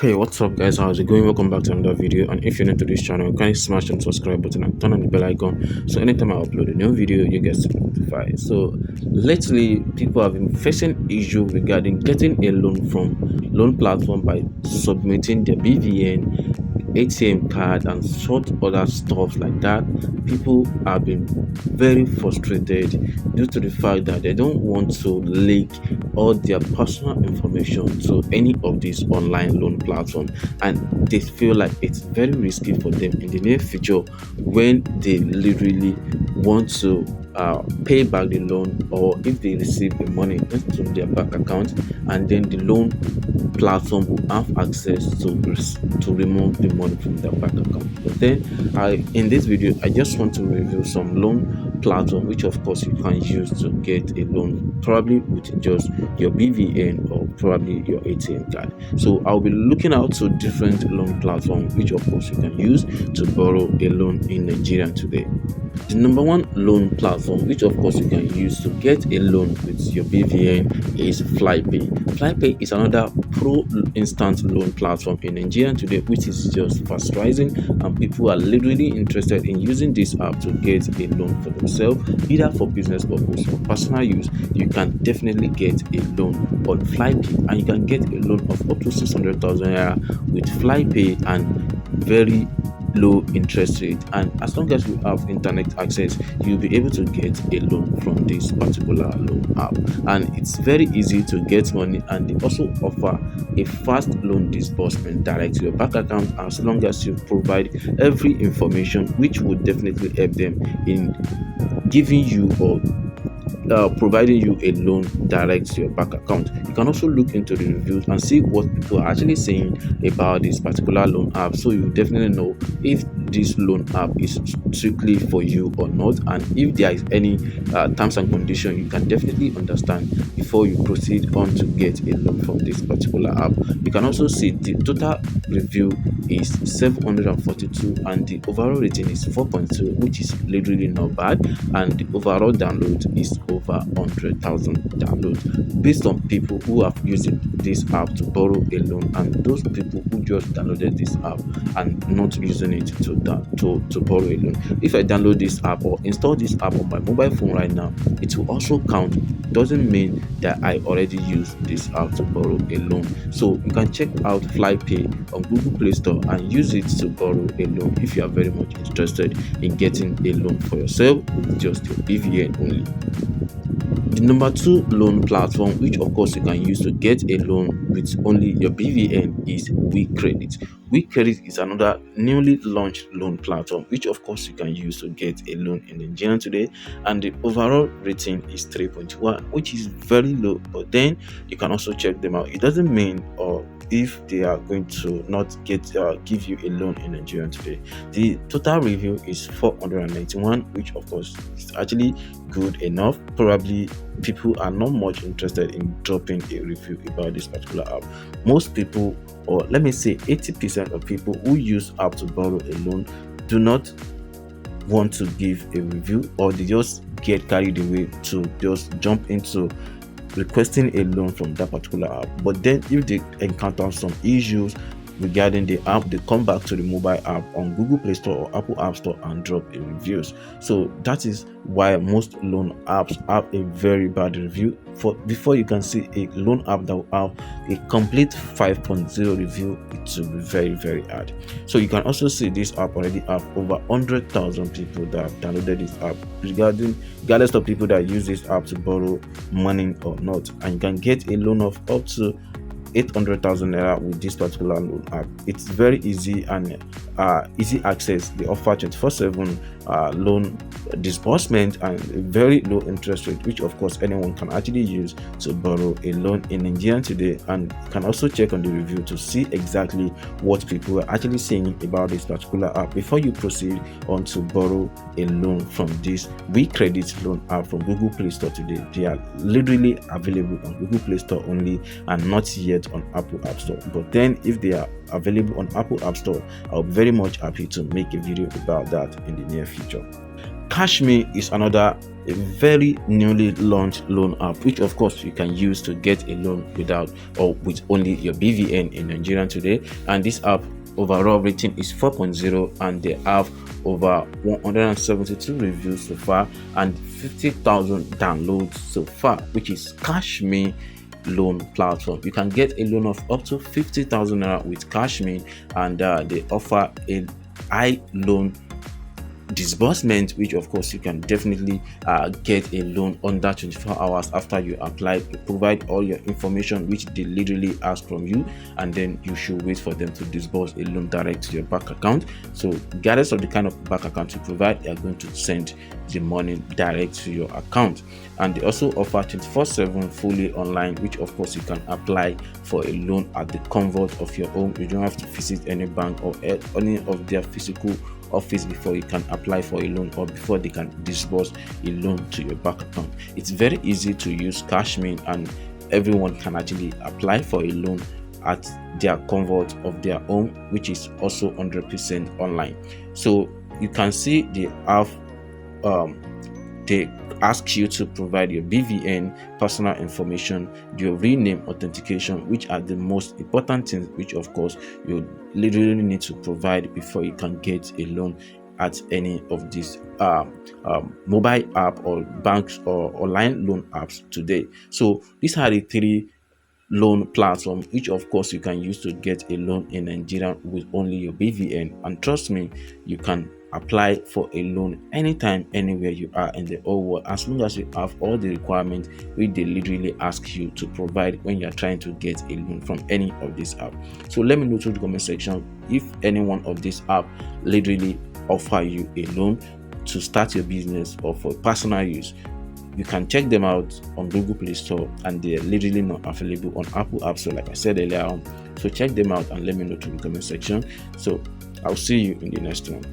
Hey, what's up, guys? How's it going? Welcome back to another video. And if you're new to this channel, kindly smash the subscribe button and turn on the bell icon so anytime I upload a new video, you get notified. So, lately, people have been facing issue regarding getting a loan from loan platform by submitting their BVN, ATM card, and sort other stuff like that. People have been very frustrated due to the fact that they don't want to leak all their personal information to any of these online loan platforms, and they feel like it's very risky for them in the near future when they literally want to pay back the loan, or if they receive the money into their bank account, and then the loan platform will have access to remove the money from their bank account. But then in this video I just want to review some loan platform which of course you can use to get a loan, probably with just your BVN or probably your ATM card. So I'll be looking out to different loan platforms which of course you can use to borrow a loan in Nigeria today. The number one loan platform which of course you can use to get a loan with your BVN is Flypay. Flypay is another pro instant loan platform in Nigeria today, which is just fast rising, and people are literally interested in using this app to get a loan for themselves, either for business purpose or personal use. You can definitely get a loan on Flypay, and you can get a loan of up to 600,000 naira with Flypay, and very low interest rate. And as long as you have internet access, you'll be able to get a loan from this particular loan app, and it's very easy to get money. And they also offer a fast loan disbursement direct to your bank account, as long as you provide every information, which would definitely help them in giving you or providing you a loan direct to your bank account. You can also look into the reviews and see what people are actually saying about this particular loan app, so you definitely know if this loan app is strictly for you or not, and if there is any terms and conditions you can definitely understand before you proceed on to get a loan from this particular app. You can also see the total review is 742 and the overall rating is 4.2, which is literally not bad, and the overall download is over 100,000 downloads based on people who have used this app to borrow a loan, and those people who just downloaded this app and not using it to borrow a loan. If I download this app or install this app on my mobile phone right now, it will also count. Doesn't mean that I already used this app to borrow a loan. So you can check out Flypay on Google Play Store and use it to borrow a loan if you are very much interested in getting a loan for yourself with just your BVN only. The number two loan platform, which of course you can use to get a loan with only your BVN, is Weak Credit. Weak Credit is another newly launched loan platform, which of course you can use to get a loan in Nigeria today, and the overall rating is 3.1, which is very low. But then you can also check them out. It doesn't mean or if they are going to not give you a loan in Nigeria today. The total review is 491, which of course is actually good enough. Probably people are not much interested in dropping a review about this particular app. Most people, or let me say 80% of people who use app to borrow a loan, do not want to give a review, or they just get carried away to just jump into requesting a loan from that particular app. But then if they encounter some issues regarding the app, they come back to the mobile app on Google Play Store or Apple App Store and drop a reviews. So that is why most loan apps have a very bad review. For before you can see a loan app that will have a complete 5.0 review, it will be very, very hard. So you can also see this app already have over 100,000 people that have downloaded this app, regardless of people that use this app to borrow money or not. And you can get a loan of up to 800,000 naira with this particular loan app. It's very easy and easy access. They offer 24/7 loan disbursement and a very low interest rate, which of course anyone can actually use to borrow a loan in Nigeria today. And you can also check on the review to see exactly what people are actually saying about this particular app before you proceed on to borrow a loan from this Weak Credit loan app from Google Play Store today. They are literally available on Google Play Store only and not yet on Apple App Store. But then if they are available on Apple App Store, I'll be very much happy to make a video about that in the near future. CashMe is another a very newly launched loan app, which of course you can use to get a loan without or with only your BVN in Nigeria today. And this app overall rating is 4.0, and they have over 172 reviews so far and 50,000 downloads so far, which is CashMe loan platform. You can get a loan of up to 50,000 naira with CashMe, and they offer a high loan disbursement, which of course you can definitely get a loan under 24 hours after you apply. You provide all your information which they literally ask from you, and then you should wait for them to disburse a loan direct to your bank account. So regardless of the kind of bank account you provide, they are going to send the money direct to your account. And they also offer 24/7 fully online, which of course you can apply for a loan at the comfort of your home. You don't have to visit any bank or any of their physical office before you can apply for a loan or before they can disburse a loan to your bank account. It's very easy to use CashMe, and everyone can actually apply for a loan at their comfort of their home, which is also 100% online. So you can see they have they ask you to provide your BVN, personal information, your real name authentication, which are the most important things, which of course you literally need to provide before you can get a loan at any of these mobile app or banks or online loan apps today. So these are the three loan platform which of course you can use to get a loan in Nigeria with only your BVN. And trust me, you can apply for a loan anytime, anywhere you are in the whole world, as long as you have all the requirements which they literally ask you to provide when you are trying to get a loan from any of these apps. So let me know through the comment section if any one of these apps literally offer you a loan to start your business or for personal use. You can check them out on Google Play Store, and they are literally not available on Apple App Store like I said earlier on. So check them out and let me know through the comment section. So I'll see you in the next one.